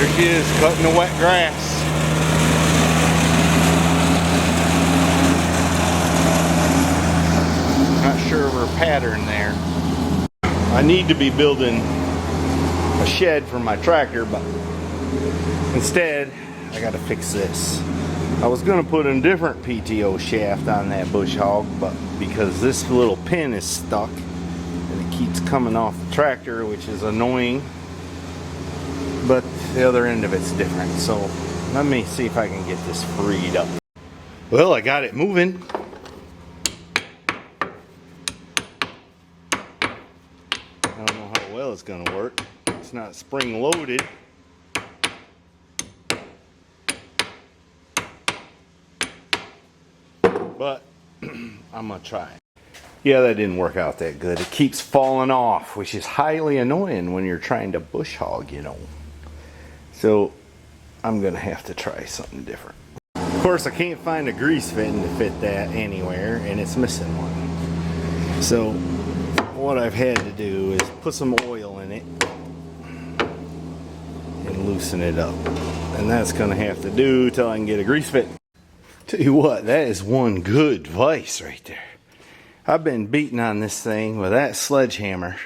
There she is, cutting the wet grass. Not sure of her pattern there. I need to be building a shed for my tractor, but instead I gotta fix this. I was gonna put a different PTO shaft on that bush hog, but because this little pin is stuck and it keeps coming off the tractor, which is annoying, but the other end of it's different. So let me see if I can get this freed up. Well, I got it moving. I don't know how well it's gonna work. It's not spring loaded. But I'm gonna try it. Yeah, that didn't work out that good. It keeps falling off, which is highly annoying when you're trying to bush hog, you know. So I'm gonna have to try something different. Of course, I can't find a grease fitting to fit that anywhere, and it's missing one. So what I've had to do is put some oil in it and loosen it up. And that's gonna have to do till I can get a grease fit. Tell you what, that is one good vise right there. I've been beating on this thing with that sledgehammer,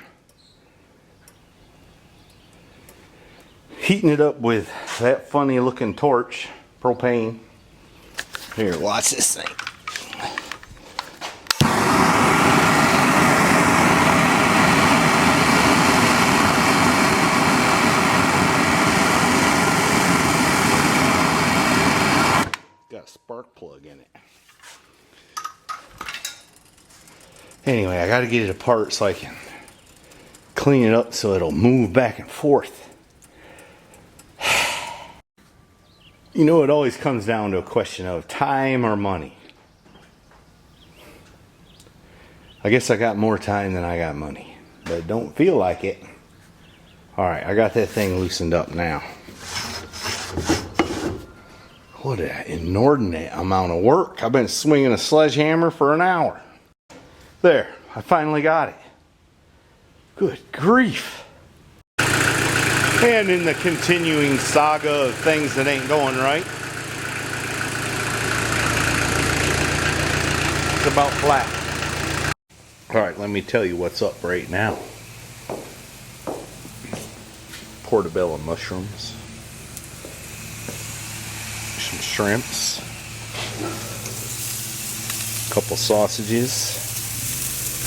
heating it up with that funny looking torch, propane. Here, watch this thing. Got a spark plug in it. Anyway, I gotta get it apart so I can clean it up so it'll move back and forth. You know, it always comes down to a question of time or money. I guess I got more time than I got money, but it don't feel like it. Alright, I got that thing loosened up now. What an inordinate amount of work. I've been swinging a sledgehammer for an hour. There, I finally got it. Good grief. And in the continuing saga of things that ain't going right, it's about flat. Alright, let me tell you what's up right now. Portobello mushrooms. Some shrimps. A couple sausages.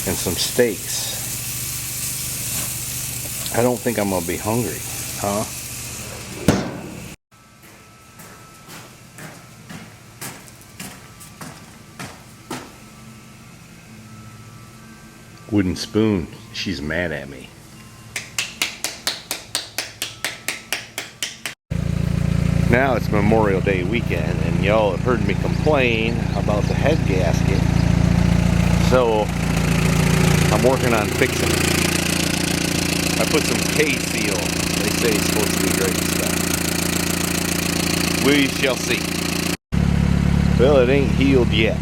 And some steaks. I don't think I'm gonna be hungry, huh? Wooden spoon, she's mad at me. Now it's Memorial Day weekend, and y'all have heard me complain about the head gasket. So I'm working on fixing it. I put some K-seal. They say it's supposed to be great stuff. We shall see. Well, it ain't healed yet.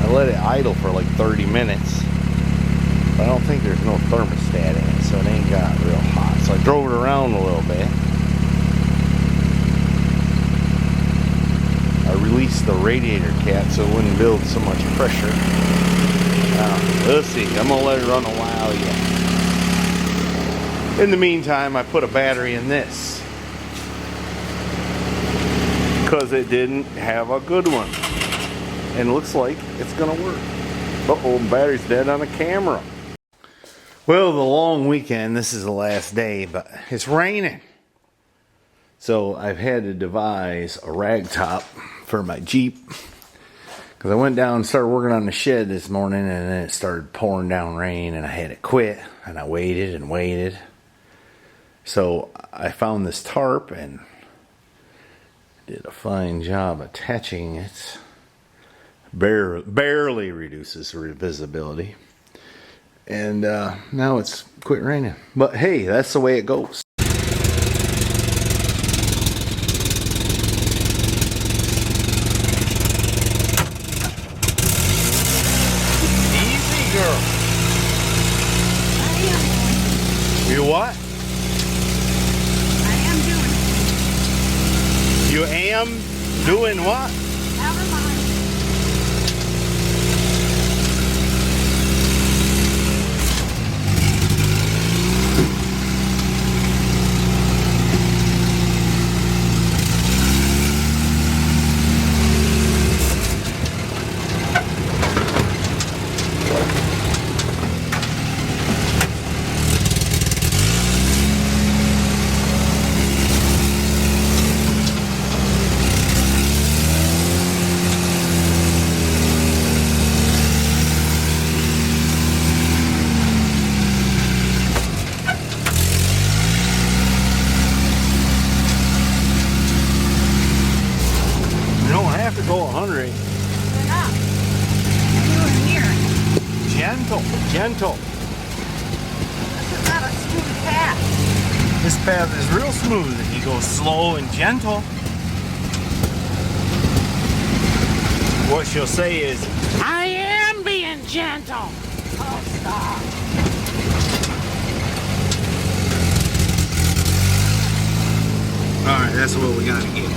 I let it idle for like 30 minutes. But I don't think there's no thermostat in it, so it ain't got real hot. So I drove it around a little bit. I released the radiator cap so it wouldn't build so much pressure. Let's see, I'm gonna let it run a while yet. In the meantime, I put a battery in this because it didn't have a good one, and it looks like it's gonna work. Uh-oh, battery's dead on the camera. Well, the long weekend, this is the last day, but it's raining, so I've had to devise a rag top for my Jeep. Because I went down and started working on the shed this morning, and then it started pouring down rain, and I had to quit, and I waited and waited. So I found this tarp and did a fine job attaching it. Barely reduces visibility. And now it's quit raining. But hey, that's the way it goes. Girl. You what? Doing what? Never mind. Go 100. You're not. You're near. Gentle, gentle. This is not a smooth path. This path is real smooth if you go slow and gentle. What she'll say is, I am being gentle. Oh, stop. Alright, that's what we gotta get.